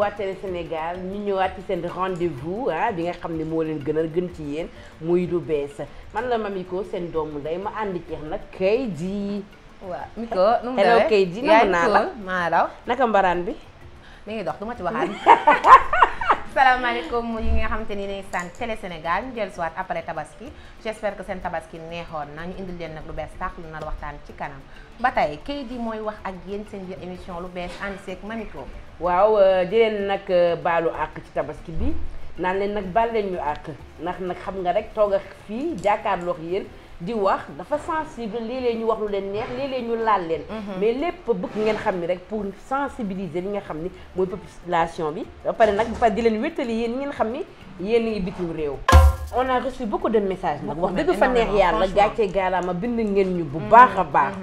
waa Télé Sénégal ñu ñëwaat ci seen rendez-vous bi nga xam ne moo leen gën ci yéen muy lu bees man la Mamiko seen doomu ndey ma ànd ceex nag Kaydi. waaw Miko nu mu hello Kaydi nangu naa la maa daw naka mbaraan bi. mi ngi dox du ma ci waxaat. salaamaaleykum yi nga xamante ni saan Télé Sénégal ñu dellu si waat après tabaski j'espère que seen tabaski neexoon na ñu indil leen nag lu bees tax lu nar waxtaan ci kanam ba tey Kaydi mooy wax ak yéen seen biir émission lu bees ànd seeg Mamiko. waaw di leen nag baalu àq ci tabaski bi naan leen nag baal leen ñu àq ndax nag xam nga rek toog ak fii jàkkaarloo yéen di wax dafa sensible léeg-léeg ñu wax lu leen neex léeg-léeg ñu laal leen. mais lépp bëgg ngeen xam ni rek pour sensibiliser li nga xam ni mooy population bi. ba pare nag ba pare di leen wéttali yéen ñi ngeen xam ni yéen ngi bitim réew. on a reçu beaucoup de messages nag wax dëgg fa neex yàlla gàcce gaalaama bind ngeen ñu bu baax a baax.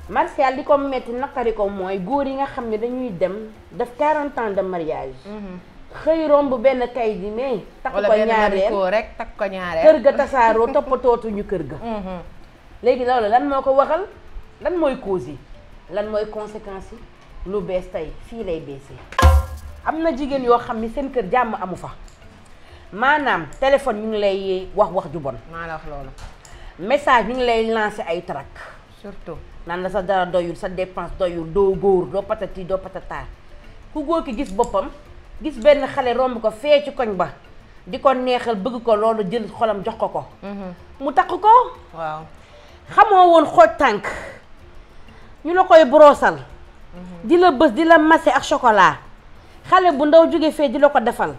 Martial li ko metti naqari ko mooy góor yi nga xam ne dañuy dem def 40 ans de mariage. xëy romb benn Kaydi mais takk ko ñaareel rek takk ko ñaareel kër ga tasaaroo toppatootuñu kër ga. léegi loolu lan moo ko waxal lan mooy cause yi lan mooy conséquences yi lu bees tey fii lay beesee. am na jigéen yoo xam ni seen kër jàmm amu fa maanaam téléphone ñu ngi lay wax ju bon. maa la wax loolu. message ñu ngi lay lancer ay trac. surtout naan la sa dara doyul sa dépense doyul doo góor doo patati doo patata ku góor ki gis boppam. gis benn xale romb ko fee ci koñ ba di ko neexal bëgg ko loolu jël xolam jox ko ko. mu takk ko. waaw xamoo woon xooj tànk ñu la koy brossal. di la bës di la massé ak chocolat xale bu ndaw jóge fee di la ko defal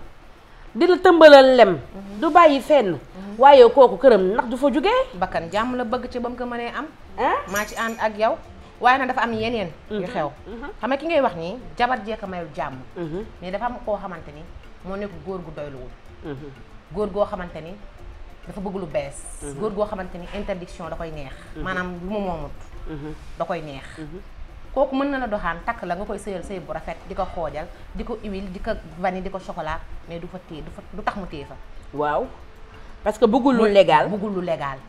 di la tëmbalal lem. du bàyyi fenn. waaye kooku këram ndax du fa jógee. bakkan jàmm la bëgg ci ba mu ko mënee am. maa ci ànd ak yow. waaye nag dafa am yeneen yu xew xam nga ki ngay wax nii jabar jeeka mayul jàmm mais dafa am koo xamante ni moo nekk góor gu doyluwul góor goo xamante ni dafa bëgg lu bees góor goo xamante ni interdiction da koy neex maanaam lu mu moomut da koy neex kooku mën na la doxaan takk la nga koy sëyal sëy bu rafet di ko xoojal di ko huile di ko vanille di ko chocolat mais du fa téye du tax mu téye fa waaw parce que bëggul lu légal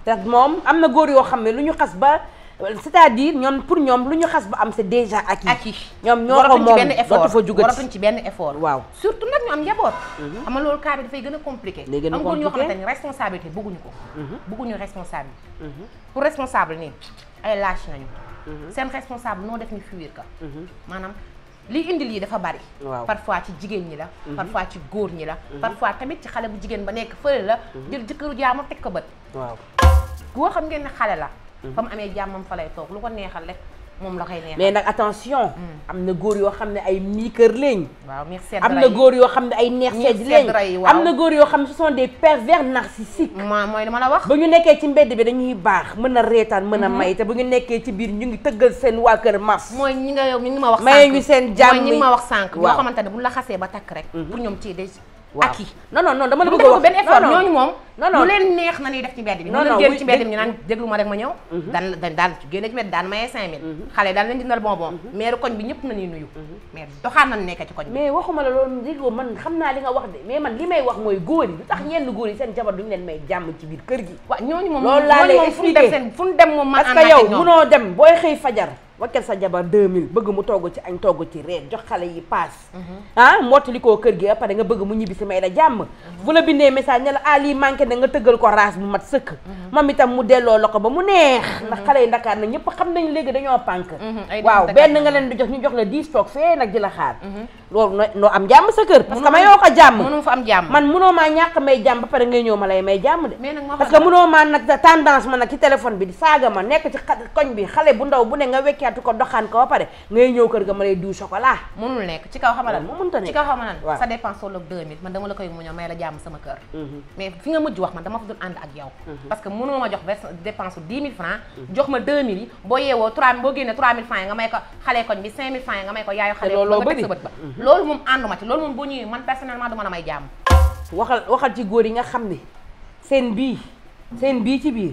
te moom am na góor yoo xam ne lu ñu xas ba c'est-à-dire ñoom pour ñoom lu ñu xas ba am c'est déjà acquis. ñoom ñoo ko moom dootu fa jugati waratuñ ci benn effort. waaw surtout nag ñu am njaboot. xam nga loolu cas bi dafay gën a compliqué. am góor ñoo xamante ni responsabilité bëgguñu ko. bëgguñu responsabilité. pour responsable nii ay lâche nañu. seen responsable noo def ñu fuir ka. maanaam liy indil yi dafa bari. parfois ci jigéen ñi la. parfois ci góor ñi la. parfois tamit ci xale bu jigéen ba nekk fële la. jël jëkkëru jaamu teg ko bët. waaw boo xam ngeen ne xale la. fa mu amee jàmmam fa lay toog lu ko neexal rek moom la koy neexal. mais nag attention. am na góor yoo xam ne ay mii kër lañ. waaw neex sedd am na góor yoo xam ne ay neex sedd lañ. am na góor yoo xam ne ce sont des pervers narcissiques. mooy li ma la wax. ba ñu nekkee ci mbedd bi dañuy baax mën a reetaan mën a may te bu ñu nekkee ci biir ñu ngi tëggal seen waa kër mas. mooy ñi nga ma wax. maye ñu seen jàmm mooy ñi ma wax sànq. yoo xamante ne bu la xasee ba takk rek. pour ñoom ci des. waaw ak non dama la bëgg a wax benn effort ñooñu moom. non lu leen neex na ñuy def ci mbedd bi. non génn ci mbedd bi ñu naan déglu ma rek ma ñëw. daan génne ci mbedd daan maye 5000. xale daan leen jëndal bonbon. maire koñ bi ñëpp nañuy nuyu. mais doxaan nañ nekk ci koñ bi. mais waxuma la loolu déggoo man xam naa li nga wax de mais man li may wax mooy góor yi lu tax ñenn góor yi seen jabar duñu leen may jàmm ci biir kër gi. waaw ñooñu moom loolu laa lay expliqué fu ñu dem moom man parce que yow munoo dem booy xëy fajar wakkel sa jabar 2000 bëgg mu togg ci añ togg ci reer jox xale yi paas mottali koo kër gi après nga bëgg mu ñibbi si may la jàmm bu la bindee message ne la lii manqué na nga tëggal ko raas bu mat sëkk moom itam mu delloo la ko ba mu neex ndax xale yi Ndakaar na ñëpp xam nañ léegi dañoo pànk waaw benn nga leen di jox ñu jox la 10 toog fee nag di la xaar loolu noo am jàmm sa kër parce que mayoo ko jàmm mënoo fa am jàmm man mënoo maa ñàkk may jàmm ba pare ngay ñëw ma lay may jàmm de parce que mënoo maa nag tendance ma nag ci téléphone bi di saaga ma nekk ci koñ bi xale bu ndaw bu ne nga wekkaatu ko doxaan ko ba pare ngay ñëw kër ga ma lay diw chocolat mënul nekk ci kaw xamalan mu mënta nekk ci kaw xamalan sa dépense solo 2000 man dama la koy muñoo may la jàmm sama kër mais fi nga mujj wax man dama fa doon ànd ak yow parce que mënoo ma jox dépense 10 000 francs jox ma 2000 yi boo yeewoo 3000 boo génnee 3000 francs yi nga may ko xale koñ bi 5000 francs yi nga may ko yaayu xale ba nga teg sa bët ba loolu moom ànduma ci loolu moom boo ñëwee man personnellement duma la may jàmm waxal ci góor yi nga xam ne seen bii ci biir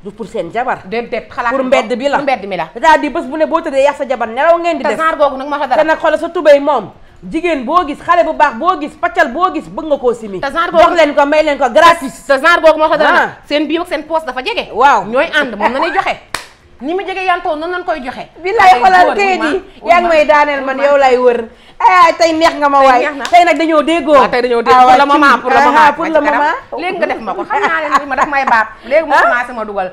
du pour seen jabar déedéet xalaat pour mbedd bi la pour mbedd mi la c'est-à-dire bés bu ne boo tëddee yàq sa jabar nelaw ngeen di def te genre googu nag ma fa dara te nag xoolal sa tubéy moom jigéen boo gis xale bu baax boo gis paccal boo gis bëgg nga koo simi te genre googu jox leen ko may leen ko gratis te genre googu ma fa dara seen bii ak seen poste dafa jege waaw ñooy ànd moom na ñuy joxe ni mu jege yantoo noonu lañ koy joxe. billaay xoolal kayit yi yaa ngi may daaneel man yow lay wër. ay tey neex nga ma waay tey nag dañoo déggoo. waaw tey dañoo déggoo pour le moment pour le moment. léegi nga def ma ko xam naa leen ma daf may baab léegi mu commencé ma dugal.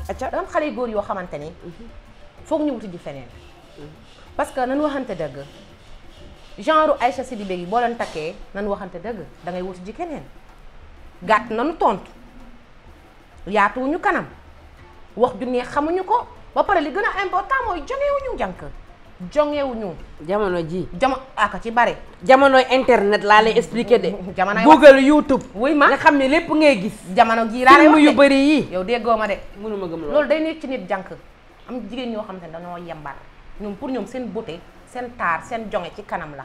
acca dam xale yu góor yoo xamante ni foog ñu wuti ji feneen parce que nan waxante dëgg genre Aïcha Sidibé yi boo leen takkee nan waxante dëgg da ngay wuti ji keneen gàtt nanu tontu yaatuwuñu kanam wax ju neex xamuñu ko ba pare li gën a important mooy jongewuñu jànk jongewuñu jamono ji aka ci bare jamonoy internet laa lay expliquer de jamonoy Google YouTube wuy ma nga xam ne lépp ngay gis jamono jii laa lay wax yu bëri yi yow déggoo ma de mënuma gëm loolu day nekk ci nit jànk am jigéen ñoo xam ne dañoo yembar ñoom pour ñoom seen beauté seen taar seen jonge ci kanam la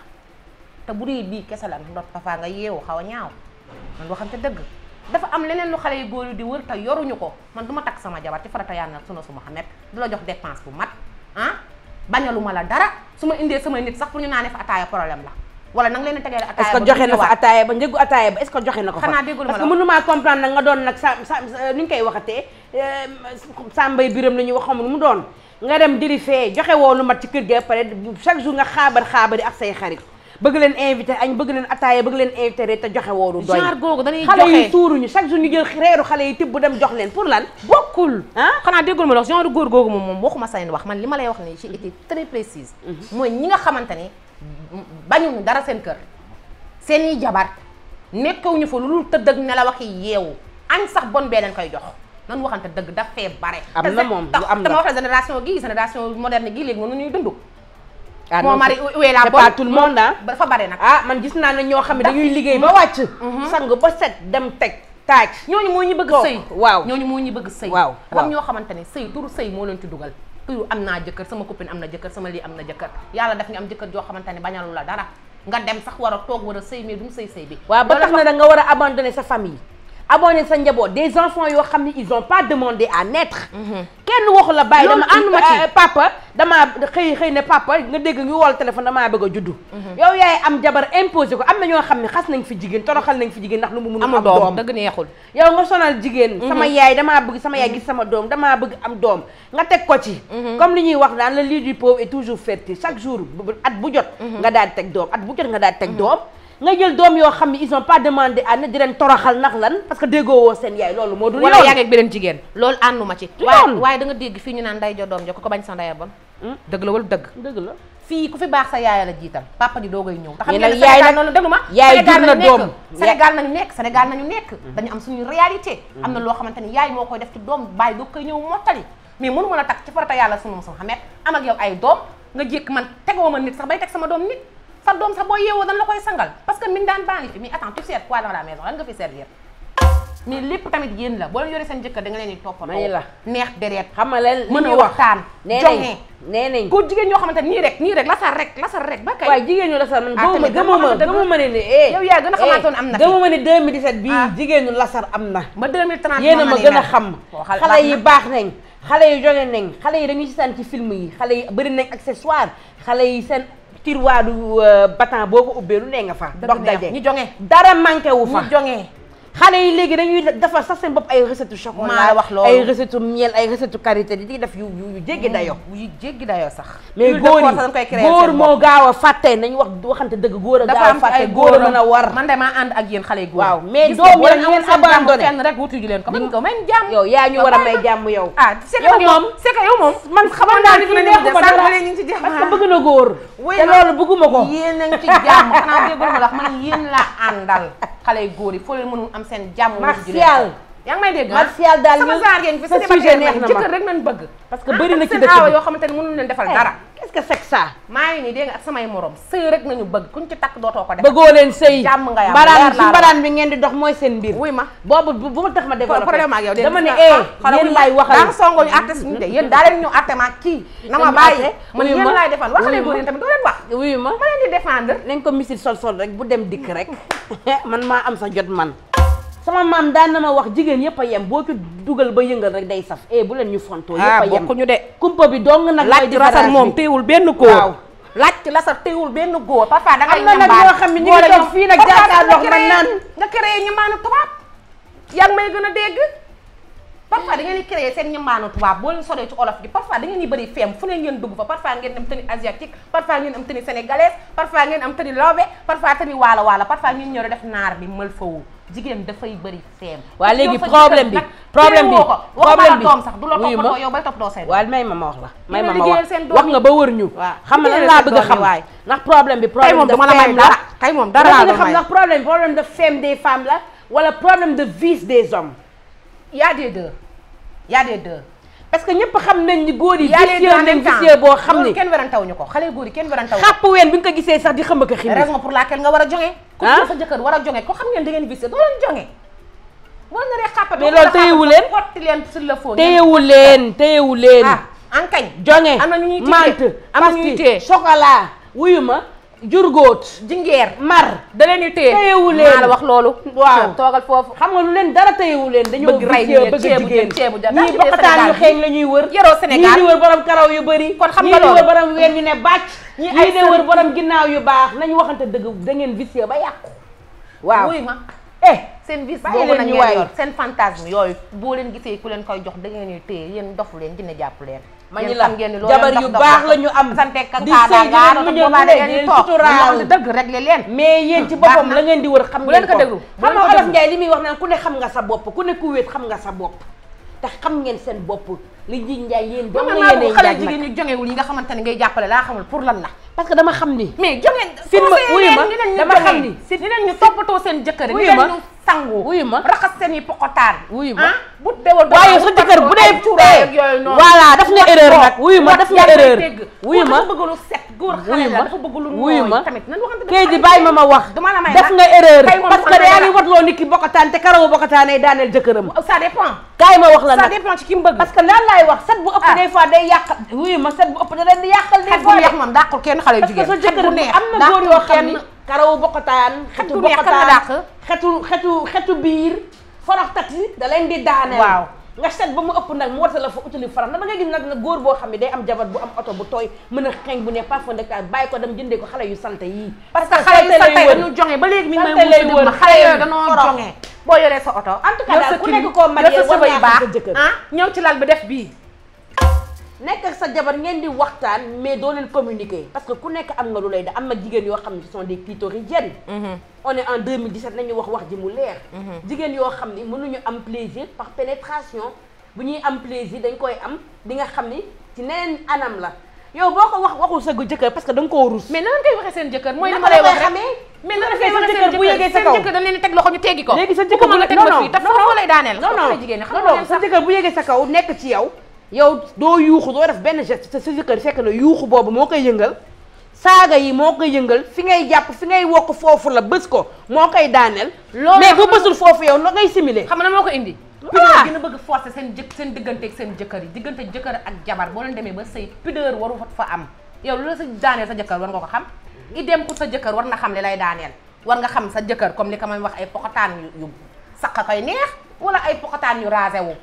te bu dee bii kese la ndox papa nga yeewu xaw a ñaaw man waxante dëgg dafa am leneen lu xale yu góor yi di wër te yoruñu ko man du ma takk sama jabar ci farata yàlla suna suma xamet du la jox dépense bu mat ah bañaluma la dara su ma indee samay nit sax pour ñu naanee fa ataaya problème la wala nang leen tegee ataaya est-ce que joxe na fa ataaya ba njëgu ataaya ba est-ce que joxe na ko fa xanaa déggul ma la parce que mënumaa comprendre nag nga doon nag ni ñu koy waxatee sàmbay biram la ñuy wax xamul mu doon nga dem diri fee joxe woo lu mat ci kër gi pare chaque jour nga xaabari ak say xarit bëgg leen invité añ bëgg leen ataaya bëgg leen invité te joxe woo du doy genre googu dañuy xale yi joxe suuruñu chaque jour ñu jël reeru xale yi tibb dem jox leen pour lan bokkul ah xanaa déggul ma la wax genre góor googu moom waxuma seen wax man li ma lay wax nii ci été très précise mooy ñi nga xamante ni bañuñu dara seen kër seen i jabar nekkewuñu fa lu dul tëdd ak nelaw ak yeewu añ sax bon bee leen koy jox nan waxante dëgg daf fee bare am na moom lu am te ma wax la génération moderne gii léegi mënu ñuy dund moo mari uwee la pas tout le monde dafa bare nag man gis naa ne ñoo xam ne dañuy liggéey ba wàcc sang ba set dem teg taaj ñooñu moo ñu bëgg sëy waaw ñooñu moo ñu bëgg sëy waaw dafa am ñoo xamante ne sëy turu sëy moo leen ci dugal turu am naa jëkkër sama copine am na jëkkër sama lii am na jëkkër yàlla def ñu am jëkkër joo xamante ne bañalu la dara nga dem sax war a toog war a sëy mais dumu sëy bi waaw ba tax na da nga war a abandonner sa famille abonné sa njaboot des enfants yoo xam ne ils ont pas demandé à naître kenn waxu la bàyyi dama ànduma ci papa damaa xëy ne papa nga dégg ngi wol téléphone damaa bëgg a juddu yow yaay am jabar imposé ko am na ñoo xam ne xas nañ fi jigéen toroxal nañ fi jigéen ndax lu mu mënul am doom dëgg neexul yow nga sonal jigéen sama yaay damaa bëgg sama yaay gis sama doom damaa bëgg am doom nga teg ko ci comme li ñuy wax daan le lit du pauvre est toujours fertile chaque jour at bu jot nga daal di teg doom at bu jot nga daal di teg doom nga jël doom yoo xam ne ils ont pas demandé à ne di leen toroxal ndax lan parce que déggoo woo seen yaay loolu moo dul yoon wala yaa ngi ak beneen jigéen loolu ànduma ci waaye da nga dégg fii ñu naan nday jo doom jo ko bañ sa ndaya bon dëgg la wala dëgg la fii ku fi baax sa yaay la jiital papa ji doogay ñëw te xam ngeen yaay nag noonu déglu ma yaay jur na doom Sénégal nañu nekk dañu am suñu réalité am na loo xamante ni yaay moo koy def ci doom bàyyi doo koy ñëw mottali mais mënu mën a takk ci farata yàlla sunu sama xamet am ak yow ay doom nga jékk man tegoo ma nit sax bay teg sama doom nit sa doom sax boo yeewoo dañ la koy sangal parce que min daan baani fi mais attends tu sers quoi dans la maison lan nga fi servir mais lépp tamit yéen la boo leen yore seen jëkkër da nga leen di toppatoo neex deret xam nga leen mën a waxtaan joxe nee nañ ko jigéen ñoo xamante nii rek lasar rek ba kay waaye jigéen ñu lasar man gëmuma ne yow yaa gën a xamantoon am na fi gëmuma ne 2017 bii jigéen ñu lasar am na ba 2030 yéen a ma gën a xam xale yi baax nañ xale yi jóge nañ xale yi dañuy seetaan ci film yi xale yi bëri nañ accessoire xale yi seen tiroir du batan boo ko ubbee lu nee nga fa dox daje ñu jonge dara manqué wu fa ñu jonge xale yi léegi dañuy defar sax seen bopp ay recette chocolat maa wax loolu ay recette miel ay recette karité di def yu jéggi dayo yu jéggi dayo sax mais góor moo gaaw a fàtte nañu waxante dëgg góor a gaaw a fàtte góor a mën a war man de maa ànd ak yéen xale yi góor waaw mais doom yi ngeen abandonné kenn rek wutu ji leen ko man ko may jàmm yow yaa ñu war a may jàmm yow yow moom c'est que yow moom man xamal naa ni neexuma dara parce que bëgg na góor te loolu bëgguma ko yéen a ngi ci jàmm xanaa déggul ma la wax man yéen la àndal xale yu góor yi foo leen mënul am seen jàmm Martial yaa ngi may dégg Martial daal sama genre ngeen fi sa sujet neex na ma jëkkër rek nañ bëgg parce que bëri na ci seen dëkk aawa bi yoo xamante ne mënul leen defal dara qu'est-ce que c'est que ça maa ngi nii dégg nga ak samay morom sëy rek nañu bëgg kuñ ci takk dootoo ko def bëggoo leen sëy jàmm nga yam mbaraan bi ngeen di dox mooy seen mbir wuy ma boobu bu ma tax ma développé problème ak yow dama ne yéen laay waxal daa songo ñu àtte suñu de yéen daa leen ñu àtte ma kii na ma bàyyi man yéen laay defal waxale góor yéen tamit doo leen wax wuyu ma ma leen di défendre nañ ko misil sol rek bu dem dikk rek man maa am sa jot man sama maam daan na ma wax jigéen yëpp a yem boo ci dugal ba yëngal rek day saf bu leen ñu fontoo yëpp a yem bokkuñu de kumpa bi dong nag laaj ci lasar moom téewul benn góor waaw laaj ci lasar téewul benn góor parfois da ngay am na nag ñoo xam ne ñu ngi toog fii nag jàkkaarloo man naan nga créé ñu maanu tubaab yaa ngi may gën a dégg parfois da ngeen di créer seen ñambaanu tubaab boo leen solee ci olof gi parfois da ngeen di bëri feem fu ne ngeen dugg fa parfois ngeen am tenue asiatique parfois ngeen am tenue sénégalaise parfois ngeen am tenue lawbe parfois tenue waala parfois ngeen ñëw def naar bi mël fawu jigéen dafay bëri feem. waaw léegi problème bi doom sax du la toppatoo yow bay toppatoo seen. waaw may ma wax la may ma wax nga ba wër ñu. xam nga lan laa bëgg a xam ndax problème bi problème de femme la kay moom dara laa doon may ndax problème de femme des femmes la wala problème de vice des hommes. y a des deux parce que ñëpp xam nañ ni góor yi vicieux boo xam ni kenn werantaw ñu ko xale góor yi kenn werantaw xàpp ween bi nga ko gisee sax di xëmb ko xim raison pour laquelle nga war a jonge ku sa jëkkër war a jonge ko xam ngeen da ngeen vicieux doo leen jonge boo naree xàpp mais loolu téyewu leen xotti leen sur le fond téyewu leen en kañ jonge am na ñu ñuy mante am na ñuy téye chocolat wuyu ma jurgóot jingeer mar da leen di téye téyewu leen maa la wax loolu waaw toogal foofu xam nga lu leen dara téyewu leen dañoo bëgg rey bëgg jigéen ñii bokkataan yu xeeñ la ñuy wër yaroo Sénégal ñii di wër borom karaw yu bëri kon xam nga ñii di loolu wër borom ween yu ne bàcc ñii di wër borom ginnaaw yu baax nañu waxante dëgg da ngeen vicieux ba yàqu waaw wuy ma seen vis bàyyi boobu leen nañu ñu waay yor seen fantasme yooyu boo leen gisee ku leen koy jox da ngeen di téye yéen dofu leen dina jàpp leen ma ñu la jabar yu baax la ñu am sante di sëy kankaadaga mu boobaa da ngeen di toog suturaal dëgg réglé leen mais yéen ci boppam la ngeen di wër xam ngeen ko déglu xam nga Olof Njaay li muy wax naan ku ne xam nga sa bopp ku ne ku wéet xam nga sa bopp te xam ngeen seen bopp li ji njaay yéen doo nga yéene xale jigéen ñu jongewul yi nga xamante ne ngay jàppale laa xamul pour lan la parce que dama xam ni mais jonge film wuyu ma dama xam ni si ni leen ñu toppatoo seen jëkkër yi wuyu ma ñu sangu wuyu ma raxas seen i pokotaan wuyu ma bu deewal waaye sa jëkkër bu dee cuuraay yooyu noonu voilà daf nga erreur nag wuyu ma daf nga erreur wuyu ma dafa bëgg lu set góor xale la dafa bëgg lu wuyu ma tamit nan waxante kay di bàyyi ma wax daf nga erreur parce que yaa ngi watloo nit ki bokkataan te karawu bokkataan ay daaneel jëkkëram ça dépend kaay ma wax la nag ça dépend ci ki mu bëgg parce que lan laay wax set bu ëpp des fois day yàq wuyu ma set bu ëpp da leen di yàqal des fois neex moom dàqul kenn xale jigéen parce que sa jëkkër am na góor yoo xam ni karawu bokkataan xetu bokkataan xetu biir forox tat yi da leen di daaneel waaw nga set ba mu ëpp nag mu warta la fa utali farax da ngay gis nag góor boo xam ne day am jabar bu am oto bu tooy mën a xeeñ bu ne parfum de bàyyi ko dem jëndee ko xale yu salte yii parce que xale yu salte dañu jonge ba léegi mi ngi may musu déglu xale yooyu dañoo jonge boo yoree sa oto en tout cas daal ku nekk koo marié war ngaa xam sa jëkkër ñëw ci lal bi def bii nekk ak sa jabar ngeen di waxtaan mais doo leen communiquer parce que ku nekk am nga lu lay da am na jigéen yoo xam ne ce sont des clitoridiennes on est en 2017 nañu wax ji mu leer jigéen yoo xam ni mënuñu am plaisir par pénétration bu ñuy am plaisir dañ koy am di nga xam ni ci neneen anam la yow boo ko waxul sa jëkkër parce que da nga koo rus mais nan koy waxee seen jëkkër mooy li ma lay wax rek mais nan koy waxee seen jëkkër bu yëgee sa kaw seen jëkkër dañ leen teg loxo ñu teggi ko léegi sa jëkkër bu teg ma fii te foofu lay daaneel non sa jëkkër bu yëgee sa kaw nekk ci yow doo yuuxu doo def benn geste sa jëkkër fekk na yuuxu boobu moo koy yëngal saaga yi moo koy yëngal fi ngay jàpp fi ngay wokk foofu la bës ko moo koy daaneel mais bu bësul foofu yow no ngay simuler xam na moo ko indi pudeur gën a bëgg forcer seen diggante ak seen jëkkër yi diggante jëkkër ak jabar boo leen demee ba sëy pudeur waru fa am yow lu la sa daaneel sa jëkkër war nga ko xam idem pour sa jëkkër war na xam li lay daaneel war nga xam sa jëkkër comme li ka may wax ay poxataan yu saqa koy neex wala ay poxataan yu rasé wu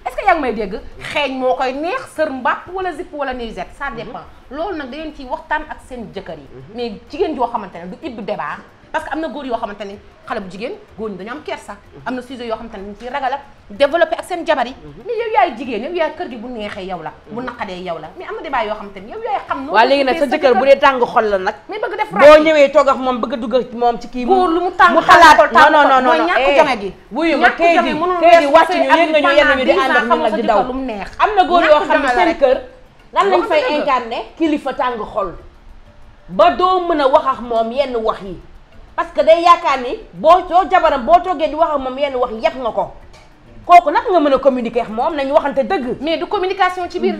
est-ce que yaa ngi may dégg xeeñ moo koy neex sër mbàpp wala zipp wala nuisette ça dépend loolu nag da ngeen ciy waxtaan ak seen jëkkër yi mais jigéen joo xamante ne du ibbi débat parce que am na góor yoo xamante ni xale bu jigéen góor ñi dañu am kersa am na sujet yoo xamante ne ñu ciy ragal ak développé ak seen jabar yi mais yow yaay jigéen yow yaay kër gi bu neexee yow la bu naqadee yow la mais am na débat yoo xamante ni yow yaay xam waaw léegi nag sa jëkkër bu dee tàng xol la nag mais bëgg def boo ñëwee toog ak moom bëgg a dugg ak moom ci kii góor lu mu tàng mu xalaat non mooy ñàkk jonge gi wuyu ma kay di wàcc ñu yéeg nga ñu yenn ñu di ànd ak ñun nag di daw am na góor yoo xam ne seen kër lan lañ fay incarné kilifa tàng xol ba doo mën a wax ak moom yenn wax yi parce que day yaakaar ni soo jabaram boo toogee di wax ak moom yenn wax yëpp nga ko kooku nag nga mën a communiquer ak moom nañu waxante dëgg mais du communication ci biir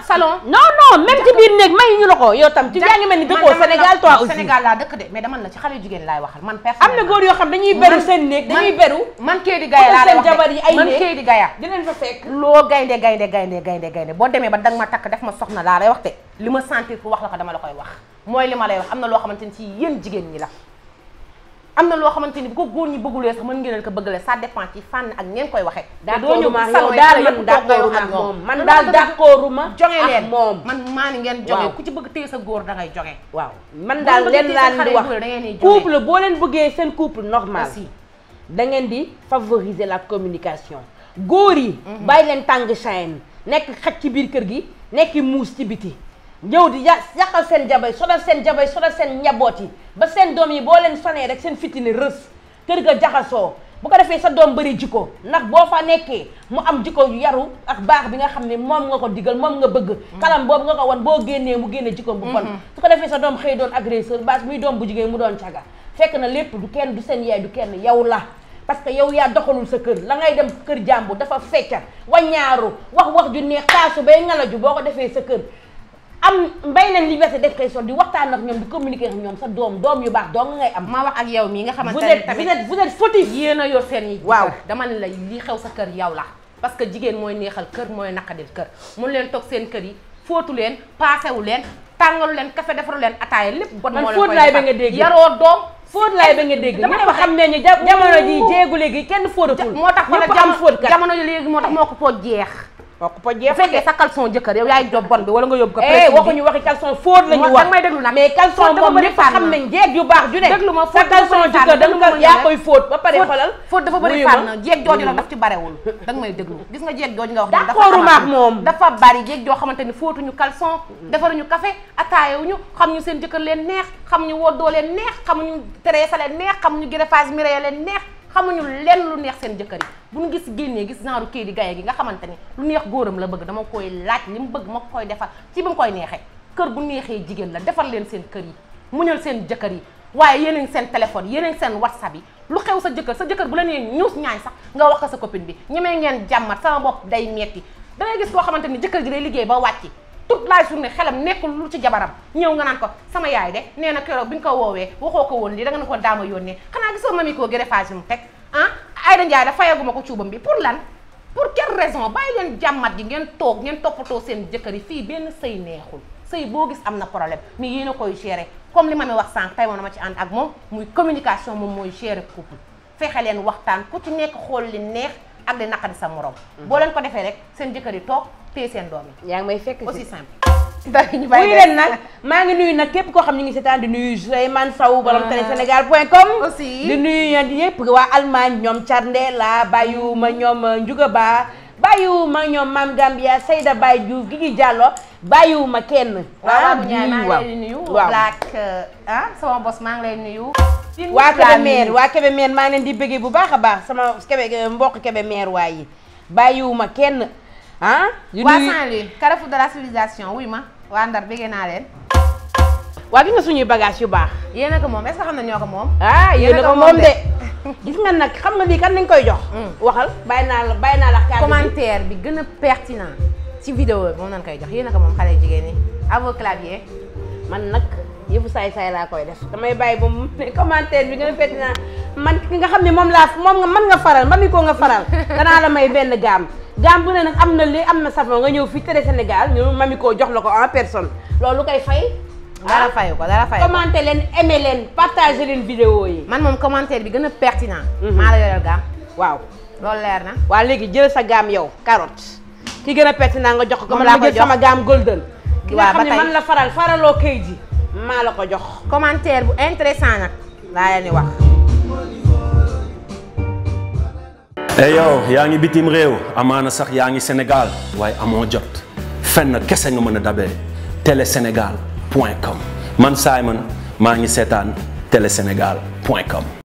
salon non même ci biir néeg may ñu la ko yow tam ci yaa ngi mel ni dëkkoo Sénégal toi aussi Sénégal laa dëkk de mais dama la ci xale jigéen laay waxal man am na góor yoo xam dañuy beru seen néeg dañuy beru man kii di gaya laa lay wax jabar yi ay man kii di gaya dinañ fa fekk loo gaynde boo demee ba danga ma takk def ma soxna laa lay wax te li ma sentir pour wax la ko dama la koy wax mooy li ma lay wax am na loo xamante ni ci yéen jigéen ñi la am na loo xamante ni bu ko góor ñi bëggulee sax mën ngeen ko bëggalee ça dépend ci fànn ak ngeen koy waxee doo ñëw salon man daal d'accorduma jonge leen moom man maa ni ngeen jonge ku ci bëgg téye sa góor da ngay jonge waaw man daal leen laa leen di wax couple boo leen bëggee seen couple normal da ngeen di favoriser la communication góor yi bàyyi leen tàng chaîne nekk xaj ci biir kër gi nekk muus ci biti ñëw di yàqal seen jabay sonal seen njaboot yi ba seen doom yi boo leen sonee rek seen fitini rës kër ga jaxasoo bu ko defee sa doom bëri jikko ndax boo fa nekkee mu am jikko yu yaru ak baax bi nga xam ne moom nga ko digal moom nga bëgg kalam boobu nga ko wan boo génnee mu génne jikko bu bon su ko defee sa doom xëy doon agresseur baas muy doom bu jigéen mu doon caga fekk na lépp du kenn du seen yaay du kenn yow la parce que yow yaa doxalul sa kër la ngay dem kër jàmbur dafa fecca waññaaru wax ju neex taasu bay ngalaju boo ko defee sa kër am mbay leen liberté d'expression di waxtaan ak ñoom di communiquer ak ñoom sa doom yu baax dong ngay am. ma wax ak yow mii nga xamante ne tamit vous êtes fautif. yéen a yor seen yi. waaw dama ne la li xew sa kër yow la. parce que jigéen mooy neexal kër mooy naqadil kër mun leen toog seen kër yi fóotu leen paasewu leen tàngalu leen café defaru leen ataaya lépp. bon moo leen koy laay ba nga dégg yaroo doom. fóot laay ba nga dégg ñëpp xam ne ñu jamono ji jéegu léegi kenn fóotatul. moo tax jamono ji léegi moo tax moo ko fóot jeex. bu fekkee sa caleçon jëkkër yow yaay job bon bi wala nga yóbbu ko waxuñu waxi caleçon fóot lañu wax may déglu nag mais caleçon moom ñëpp xam nañ jeeg yu baax ju ne déglu ma sa caleçon jëkkër da nga yaa koy fóot ba pare xolal fóot dafa bëri fànn jeeg jooju nag daf ci barewul da nga may déglu gis nga jeeg jooju nga wax d'accord maak moom dafa bari jeeg joo xamante ni fóotuñu caleçon defaruñu café ataayawuñu xam ñu seen jëkkër leen neex xam ñu woddoo leen neex xamuñu teresa leen neex xamuñu greffage mireya leen neex xamuñu lenn lu neex seen jëkkër yi bu ñu gis génnee gis genre kii di gaye gi nga xamante ni lu neex góoram la bëgg dama koy laaj li mu bëgg ma koy defal ci bi mu koy neexee kër bu neexee jigéen la defal leen seen kër yi muñal seen jëkkër yi waaye yéen a ngi seen téléphone yéen a ngi seen whatsapp yi lu xew sa jëkkër bu la nee ñuus ñaañ sax nga wax ko sa copine bi ñemee ngeen jàmmat sama bopp day metti da ngay gis koo xamante ni jëkkër ji day liggéey ba wàcci toute la journée xelam nekkul lu ci jabaram ñëw nga naan ko sama yaay de nee na keroog bi nga ko woowee waxoo ko woon lii da nga ne ko daama yónnee xanaa gisoo mami koo greffage yi mu teg Aïda Ndiaye da fayaguma ko cuubam bi pour lan pour quelle raison bàyyi leen jàmmat ji ngeen toog ngeen toppatoo seen jëkkër yi fii benn sëy neexul sëy boo gis am na problème mais yéen a koy gérer comme li ma mi wax sànq tey moom dama ci ànd ak moom muy communication moom mooy gérer couple fexe leen waxtaan ku ci nekk xool li neex ak li naqadi sa morom boo leen ko defee rek seen jëkkër yi toog téye seen doom yi yaa ngi may fekk aussi simple ñu leen nag maa ngi nuyu nag képp koo xam ñu ngi seetaan di nuyu Souleymane Sow borom télésénégal.com aussi di nuyu yëpp waa Allemagne ñoom Thiarndella bàyyiwuma ñoom Ndiouga Ba bàyyiwuma ñoom Mame Gambia Seyda Baye Diouf Gigi Diallo bàyyiwuma kenn waaw Ndiaye maa ngi lay nuyu Black sama boss maa ngi lay nuyu waa Kébémer maa ngi leen di bëggee bu baax a baax sama mbokk Kébémer waa yi bàyyiwuma kenn waa Saint-Louis carrefour de la civilisation wuy ma waa Ndar bëggee naa leen waa gis nga suñuy bagage yu baax yéen a ko moom est-ce que xam na ñoo ko moom yéen a ko moom de gis nga nag xam nga lii kan nañ koy jox waxal bàyyi naa la carte commentaire bi gën a pertinent ci vidéo bi moom nañ koy jox yéen a ko moom xale jigéen ñi à vos claviers man nag yëfu saay-saay laa koy def damay bàyyi ba mu commentaire bi gën a pertinent man ki nga xam ne moom mën nga faral mami ko nga faral danaa la may benn gaam bu ne nag am na lii am na savon nga ñëw fii Télé Sénégal ñu mami ko jox la ko en personne loolu koy fay dara fayu ko commenter leen aimer leen partager leen vidéo yi man moom commentaire bi gën a pertinent maa la yoreel gaam waaw loolu leer na waaw léegi jël sa gaam yow carotte ki gën a pertinent nga jox ko man la jël sama gaam golden ki nga xam ne man la faraloo kayit ji maa la ko jox commentaire bu intéressant nag laa leen di wax yow yaa ngi bitim réew amaana sax yaa ngi Sénégal waaye amoo jot fenn kese nga mën a dabee télésénégal.com man Simon maa ngi seetaan télésénégal.com